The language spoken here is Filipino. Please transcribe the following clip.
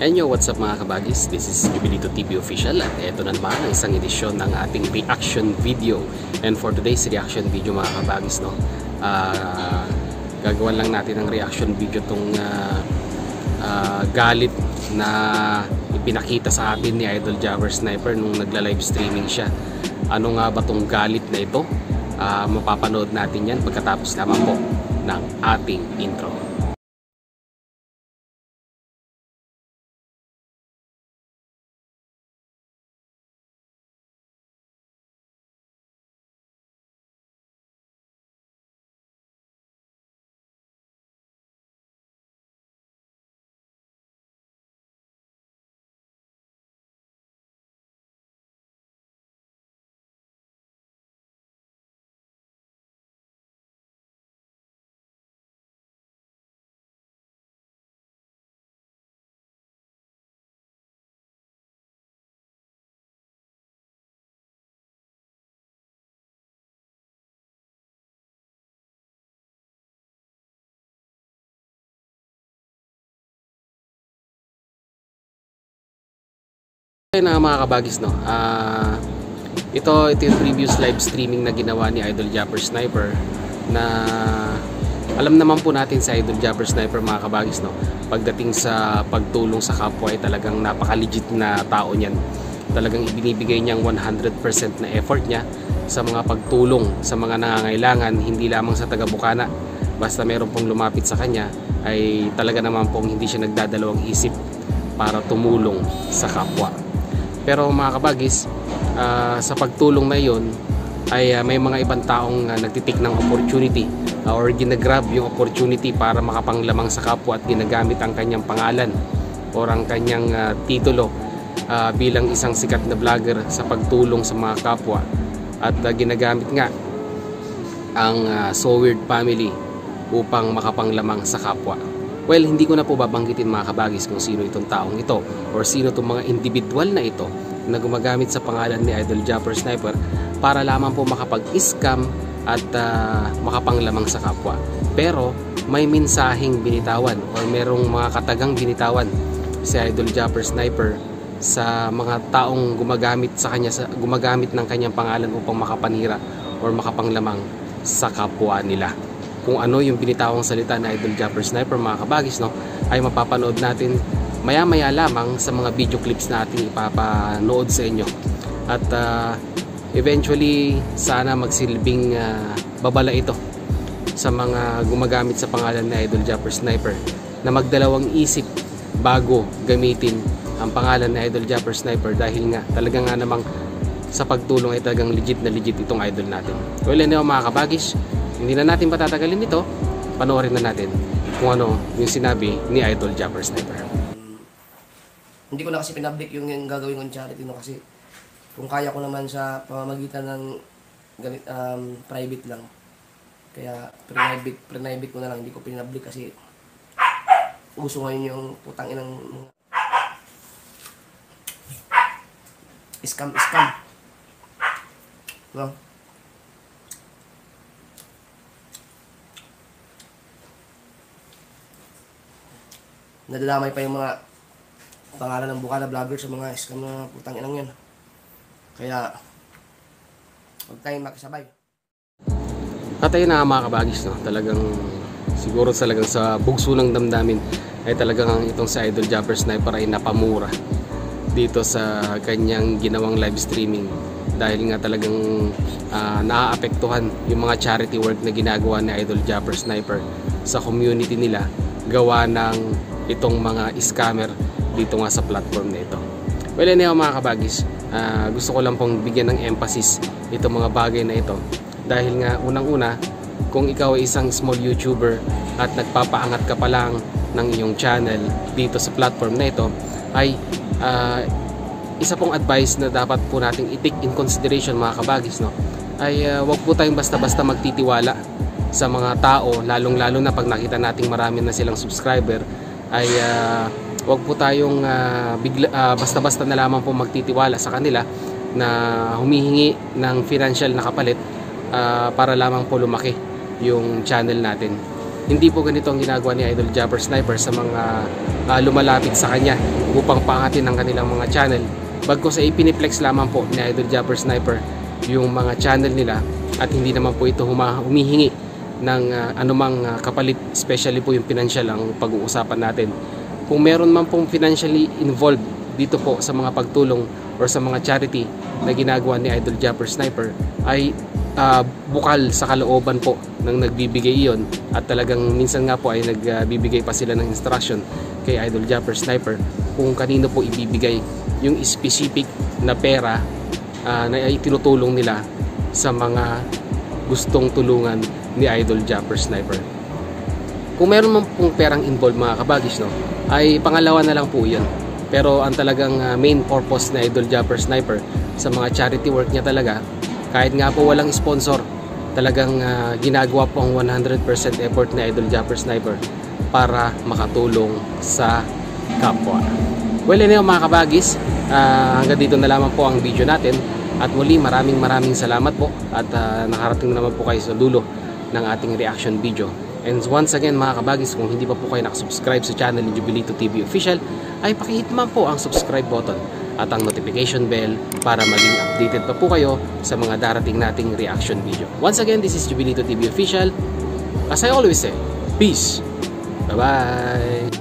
And yo, what's up mga kabagis? This is Jubilito TV Official at ito na naman ang isang edisyon ng ating reaction video. And for today's reaction video mga kabagis, gagawan lang natin ng reaction video tong galit na ipinakita sa atin ni Idol Jabber Sniper nung nagla-live streaming siya. Ano nga ba tong galit na ito? Mapapanood natin yan pagkatapos naman po ng ating intro. Na mga kabagis, ito yung previous live streaming na ginawa ni Idol Jabber Sniper, na alam naman po natin sa Idol Jabber Sniper mga kabagis, pagdating sa pagtulong sa kapwa ay talagang napaka-legit na tao niyan. Talagang ibinibigay niyang 100% na effort niya sa mga pagtulong sa mga nangangailangan, hindi lamang sa taga-Bukana. Basta meron pong lumapit sa kanya ay talaga naman pong hindi siya nagdadalawang isip para tumulong sa kapwa. Pero mga kabagis, sa pagtulong na yun ay may mga ibang taong nagtitik ng opportunity or ginagrab yung opportunity para makapanglamang sa kapwa at ginagamit ang kanyang pangalan o ang kanyang titulo bilang isang sikat na vlogger sa pagtulong sa mga kapwa, at ginagamit nga ang So Weird family upang makapanglamang sa kapwa. Well, hindi ko na po babanggitin mga kabagis kung sino itong taong ito or sino itong mga individual na ito na gumagamit sa pangalan ni Idol Jabber Sniper para lamang po makapag-scam at makapanglamang sa kapwa. Pero may mensaheng binitawan or merong mga katagang binitawan si Idol Jabber Sniper sa mga taong gumagamit sa kanya, gumagamit ng kanyang pangalan upang makapanira or makapanglamang sa kapwa nila. Kung ano yung binitawang salita na Idol Jabber Sniper mga kabagis, ay mapapanood natin maya-maya lamang sa mga video clips na ating ipapanood sa inyo. At eventually sana magsilbing babala ito sa mga gumagamit sa pangalan na Idol Jabber Sniper na magdalawang isip bago gamitin ang pangalan na Idol Jabber Sniper, dahil nga talaga nga namang sa pagtulong ay talagang legit na legit itong idol natin. Well, ano mga kabagis, hindi na natin patatagalin ito, panoorin na natin kung ano yung sinabi ni Idol Jabber Sniper. Hindi ko na kasi pinablik yung gagawin kong charity, kasi kung kaya ko naman sa pamamagitan ng private lang. Kaya pre-private ko na lang, hindi ko pinablik kasi uso ngayon yung putang inang scam. No? Nadadamay pa yung mga pangalan ng Bukana vlogger sa mga scam na putang inang yan. Kaya huwag tayong makisabay. At ayun na mga kabagis, talagang siguro talagang sa bugso ng damdamin ay talagang itong si Idol Jabber Sniper ay napamura dito sa kanyang ginawang live streaming, dahil nga talagang naaapektuhan yung mga charity work na ginagawa ni Idol Jabber Sniper sa community nila gawa ng itong mga scammer dito nga sa platform na ito. Well, anyway mga kabagis, gusto ko lang pong bigyan ng emphasis itong mga bagay na ito, dahil nga unang-una, kung ikaw ay isang small YouTuber at nagpapaangat ka pa lang ng iyong channel dito sa platform na ito, ay isa pong advice na dapat po nating i-take in consideration mga kabagis, ay wag po tayong basta-basta magtitiwala sa mga tao, lalong-lalo na pag nakita nating marami na silang subscriber, ay wag po tayong basta-basta na lamang po magtitiwala sa kanila na humihingi ng financial na kapalit para lamang po lumaki yung channel natin. hindi po ganito ang ginagawa ni Idol Japper Sniper sa mga lumalapit sa kanya upang pangatin ang kanilang mga channel. Bagkus ay piniplex lamang po ni Idol Japper Sniper yung mga channel nila at hindi naman po ito humihingi ng anumang kapalit, especially po yung financial ang pag-uusapan natin. Kung meron man pong financially involved dito po sa mga pagtulong or sa mga charity na ginagawa ni Idol Japper Sniper ay bukal sa kalooban po ng nagbibigay iyon, at talagang minsan nga po ay nagbibigay pa sila ng instruction kay Idol Japper Sniper kung kanino po ibibigay yung specific na pera na ay tinutulong nila sa mga gustong tulungan ni Idol Japper Sniper. Kung meron man pong perang involved mga kabagis, no, ay pangalawa na lang po yun. Pero ang talagang main purpose na Idol Japper Sniper sa mga charity work niya talaga, kahit nga po walang sponsor, talagang ginagawa po ang 100% effort ni Idol Japper Sniper para makatulong sa kapwa. Well, yun mga kabagis, hanggang dito na lamang po ang video natin. At muli, maraming salamat po at nakarating naman po kayo sa dulo ng ating reaction video. And once again mga kabagis, kung hindi pa po kayo nakasubscribe sa channel ni Jubilito TV Official, ay pakihit man po ang subscribe button at ang notification bell para maging updated pa po kayo sa mga darating nating reaction video. Once again, this is Jubilito TV Official. As I always say, peace! Bye-bye!